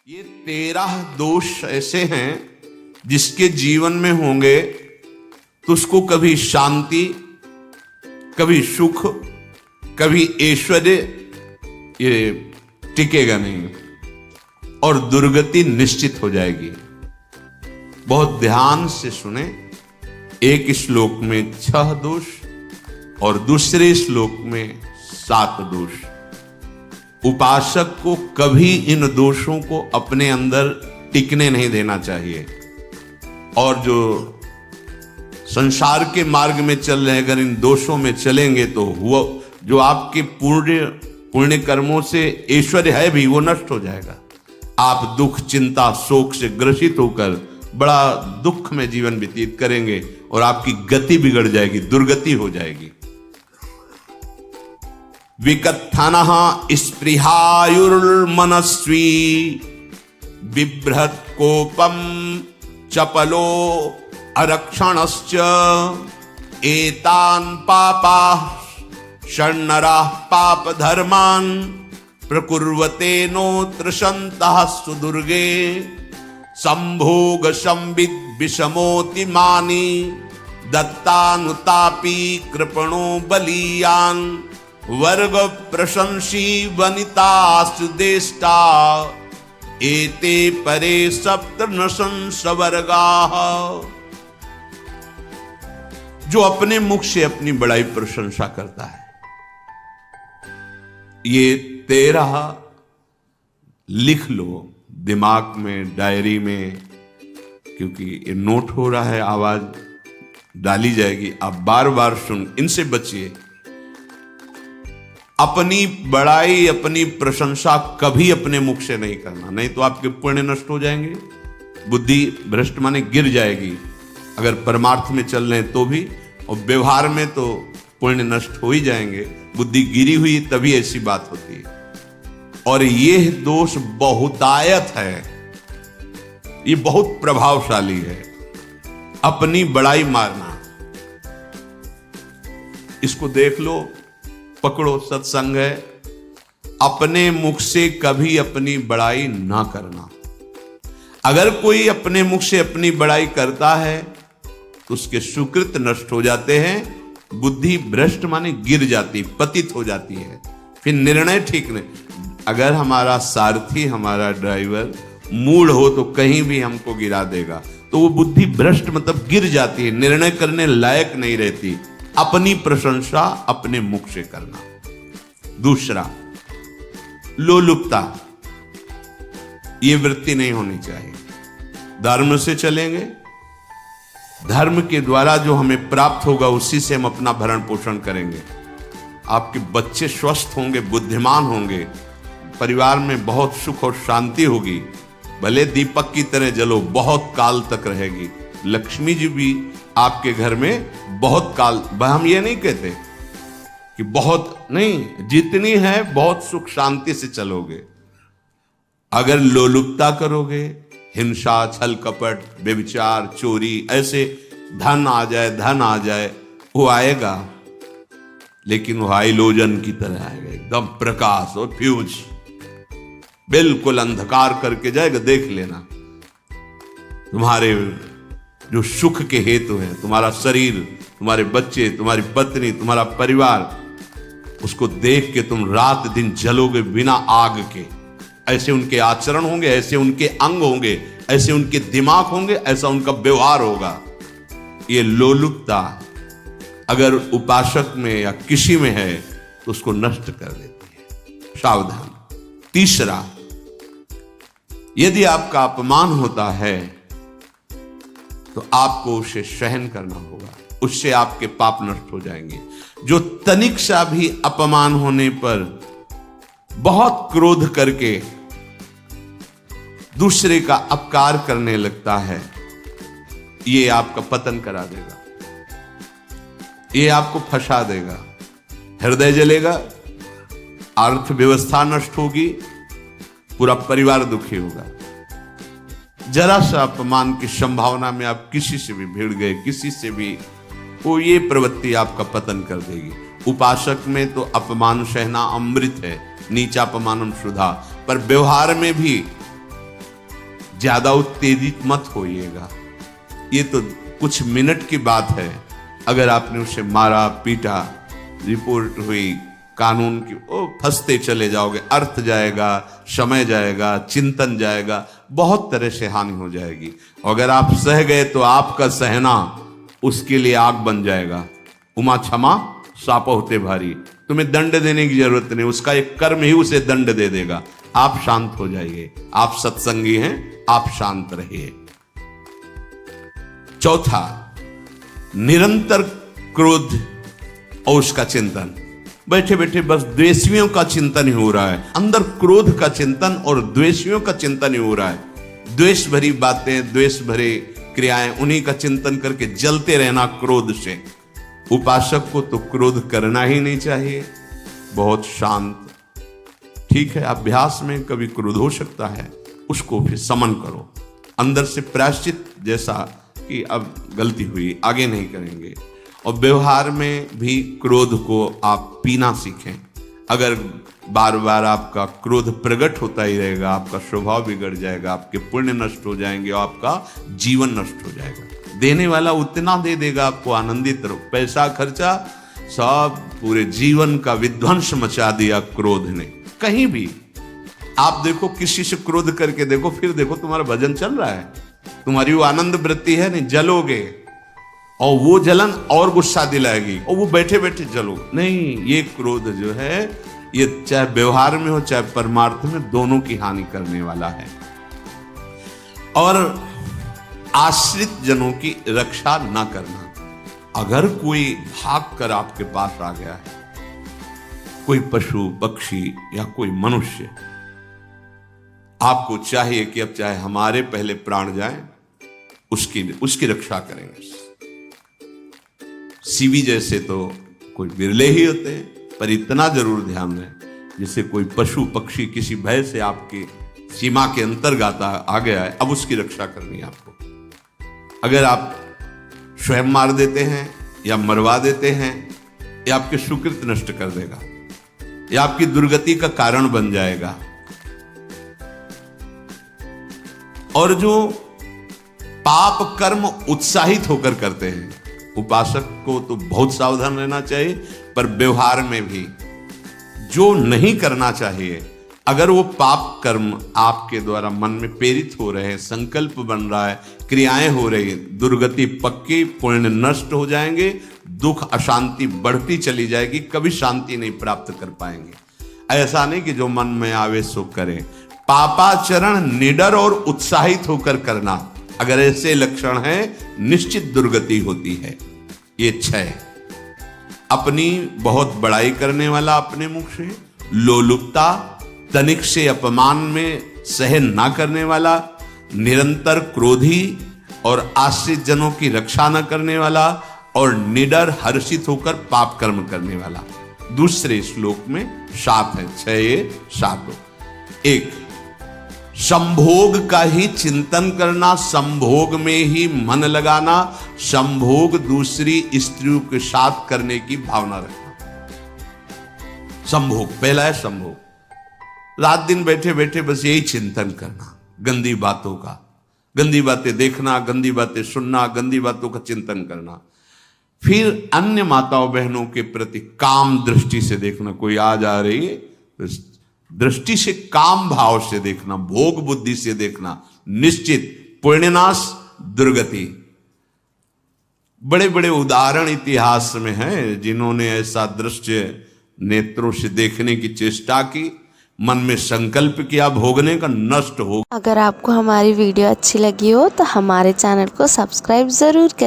ये 13 दोष ऐसे हैं जिसके जीवन में होंगे तो उसको कभी शांति, कभी सुख, कभी ऐश्वर्य ये टिकेगा नहीं और दुर्गति निश्चित हो जाएगी। बहुत ध्यान से सुने। एक श्लोक में 6 दोष और दूसरे श्लोक में 7 दोष। उपासक को कभी इन दोषों को अपने अंदर टिकने नहीं देना चाहिए। और जो संसार के मार्ग में चल रहे हैं, अगर इन दोषों में चलेंगे तो वो जो आपके पुण्य कर्मों से ऐश्वर्य है भी वो नष्ट हो जाएगा। आप दुख, चिंता, शोक से ग्रसित होकर बड़ा दुख में जीवन व्यतीत करेंगे और आपकी गति बिगड़ जाएगी, दुर्गति हो जाएगी। विकत्थनः स्पृहायुर्मनस्वी बिभ्रत् कोपम चपलो अरक्षणश्च एतान् पापाः षण्णराः पाप धर्मान् प्रकुर्वते नोत्र सन्तः सुदुर्गे संभोग संविद विषमोति मानी दत्तानुतापी कृपणो बलीयान् वर्ग प्रशंसी वनितास्तु देष्टा एते परे सप्तनशंस वर्गाः। जो अपने मुख से अपनी बड़ाई प्रशंसा करता है, ये 13 लिख लो दिमाग में, डायरी में, क्योंकि ये नोट हो रहा है, आवाज डाली जाएगी। आप बार बार सुन, इनसे बचिए। अपनी बड़ाई, अपनी प्रशंसा कभी अपने मुख से नहीं करना, नहीं तो आपके पुण्य नष्ट हो जाएंगे, बुद्धि भ्रष्ट माने गिर जाएगी। अगर परमार्थ में चल रहे हैं तो भी, और व्यवहार में तो पुण्य नष्ट हो ही जाएंगे। बुद्धि गिरी हुई तभी ऐसी बात होती है। और यह दोष बहुतायत है, ये बहुत प्रभावशाली है। अपनी बड़ाई मारना, इसको देख लो, पकड़ो, सत्संग है। अपने मुख से कभी अपनी बड़ाई ना करना। अगर कोई अपने मुख से अपनी बड़ाई करता है तो उसके सुकृत नष्ट हो जाते हैं, बुद्धि भ्रष्ट माने गिर जाती, पतित हो जाती है, फिर निर्णय ठीक नहीं। अगर हमारा सारथी, हमारा ड्राइवर मूढ़ हो तो कहीं भी हमको गिरा देगा, तो वो बुद्धि भ्रष्ट मतलब गिर जाती है, निर्णय करने लायक नहीं रहती। अपनी प्रशंसा अपने मुख से करना। दूसरा, लोलुपता, ये वृत्ति नहीं होनी चाहिए। धर्म से चलेंगे, धर्म के द्वारा जो हमें प्राप्त होगा उसी से हम अपना भरण पोषण करेंगे। आपके बच्चे स्वस्थ होंगे, बुद्धिमान होंगे, परिवार में बहुत सुख और शांति होगी। भले दीपक की तरह जलो, बहुत काल तक रहेगी। लक्ष्मी जी भी आपके घर में बहुत काल, हम ये नहीं कहते कि बहुत नहीं, जितनी है बहुत सुख शांति से चलोगे। अगर लोलुपता करोगे, हिंसा, छल कपट, व्यभिचार, चोरी, ऐसे धन आ जाए, वो आएगा, लेकिन वो हाइलोजन की तरह आएगा, एकदम प्रकाश और फ्यूज, बिल्कुल अंधकार करके जाएगा। देख लेना, तुम्हारे जो सुख के हेतु है, तुम्हारा शरीर, तुम्हारे बच्चे, तुम्हारी पत्नी, तुम्हारा परिवार, उसको देख के तुम रात दिन जलोगे बिना आग के। ऐसे उनके आचरण होंगे, ऐसे उनके अंग होंगे, ऐसे उनके दिमाग होंगे, ऐसा उनका व्यवहार होगा। ये लोलुपता अगर उपासक में या किसी में है तो उसको नष्ट कर देती है। सावधान। तीसरा, यदि आपका अपमान होता है तो आपको उसे सहन करना होगा, उससे आपके पाप नष्ट हो जाएंगे। जो तनिक सा भी अपमान होने पर बहुत क्रोध करके दूसरे का अपकार करने लगता है, ये आपका पतन करा देगा, ये आपको फंसा देगा, हृदय जलेगा, अर्थव्यवस्था नष्ट होगी, पूरा परिवार दुखी होगा। जरा सा अपमान की संभावना में आप किसी से भी भिड़ गए, किसी से भी, वो ये प्रवृत्ति आपका पतन कर देगी। उपासक में तो अपमान सहना अमृत है, नीचापमानम सुधा, पर व्यवहार में भी ज्यादा उत्तेजित मत होइएगा। ये तो कुछ मिनट की बात है, अगर आपने उसे मारा पीटा, रिपोर्ट हुई कानून की, ओ फंसते चले जाओगे, अर्थ जाएगा, समय जाएगा, चिंतन जाएगा, बहुत तरह से हानि हो जाएगी। अगर आप सह गए तो आपका सहना उसके लिए आग बन जाएगा। उमा क्षमा साप होते भारी, तुम्हें दंड देने की जरूरत नहीं, उसका एक कर्म ही उसे दंड दे देगा। आप शांत हो जाइए, आप सत्संगी हैं, आप शांत रहिए। चौथा, निरंतर क्रोध और उसका चिंतन। बैठे बैठे बस द्वेषियों का चिंतन ही हो रहा है, अंदर क्रोध का चिंतन और द्वेषियों का चिंतन ही हो रहा है। द्वेष भरी बातें, द्वेष भरे क्रियाएं, उन्हीं का चिंतन करके जलते रहना क्रोध से। उपासक को तो क्रोध करना ही नहीं चाहिए, बहुत शांत। ठीक है, अभ्यास में कभी क्रोध हो सकता है, उसको फिर समन करो, अंदर से प्रायश्चित, जैसा कि अब गलती हुई आगे नहीं करेंगे। और व्यवहार में भी क्रोध को आप पीना सीखें। अगर बार बार आपका क्रोध प्रकट होता ही रहेगा, आपका स्वभाव बिगड़ जाएगा, आपके पुण्य नष्ट हो जाएंगे और आपका जीवन नष्ट हो जाएगा। देने वाला उतना दे देगा, आपको आनंदित रहो। पैसा खर्चा सब पूरे जीवन का विध्वंस मचा दिया क्रोध ने। कहीं भी आप देखो, किसी से क्रोध करके देखो, फिर देखो तुम्हारा भजन चल रहा है, तुम्हारी वो आनंद वृत्ति है नहीं, जलोगे और वो जलन और गुस्सा दिलाएगी और वो बैठे बैठे जलो नहीं। ये क्रोध जो है, ये चाहे व्यवहार में हो चाहे परमार्थ में, दोनों की हानि करने वाला है। और आश्रित जनों की रक्षा ना करना। अगर कोई भाग कर आपके पास आ गया है, कोई पशु पक्षी या कोई मनुष्य, आपको चाहिए कि अब चाहे हमारे पहले प्राण जाएं, उसकी रक्षा करेंगे। सीवी जैसे तो कोई बिरले ही होते हैं, पर इतना जरूर ध्यान दें, जैसे कोई पशु पक्षी किसी भय से आपकी सीमा के अंतर्गत आ गया है, अब उसकी रक्षा करनी है आपको। अगर आप स्वयं मार देते हैं या मरवा देते हैं, या आपके सुकृत नष्ट कर देगा, या आपकी दुर्गति का कारण बन जाएगा। और जो पाप कर्म उत्साहित होकर करते हैं, उपासक को तो बहुत सावधान रहना चाहिए, पर व्यवहार में भी जो नहीं करना चाहिए, अगर वो पाप कर्म आपके द्वारा मन में प्रेरित हो रहे हैं, संकल्प बन रहा है, क्रियाएं हो रही है, दुर्गति पक्की, पुण्य नष्ट हो जाएंगे, दुख अशांति बढ़ती चली जाएगी, कभी शांति नहीं प्राप्त कर पाएंगे। ऐसा नहीं कि जो मन में आवे सो करें। पापाचरण निडर और उत्साहित होकर करना, अगर ऐसे लक्षण है, निश्चित दुर्गति होती है। ये 6, अपनी बहुत बड़ाई करने वाला अपने मुख से, लोलुपता, तनिक से अपमान में सहन ना करने वाला, निरंतर क्रोधी और आश्रित जनों की रक्षा न करने वाला, और निडर हर्षित होकर पाप कर्म करने वाला। दूसरे श्लोक में 7 है, 6 1, संभोग का ही चिंतन करना, संभोग में ही मन लगाना, संभोग दूसरी स्त्रियों के साथ करने की भावना रखना। संभोग पहला है, संभोग। रात दिन बैठे बैठे बस यही चिंतन करना, गंदी बातों का, गंदी बातें देखना, गंदी बातें सुनना, गंदी बातों का चिंतन करना। फिर अन्य माताओं बहनों के प्रति काम दृष्टि से देखना, कोई आ जा रही है तो दृष्टि से, काम भाव से देखना, भोग बुद्धि से देखना, निश्चित पुण्यनाश दुर्गति। बड़े बड़े उदाहरण इतिहास में हैं, जिन्होंने ऐसा दृश्य नेत्रों से देखने की चेष्टा की, मन में संकल्प किया भोगने का, नष्ट हो। अगर आपको हमारी वीडियो अच्छी लगी हो तो हमारे चैनल को सब्सक्राइब जरूर करें।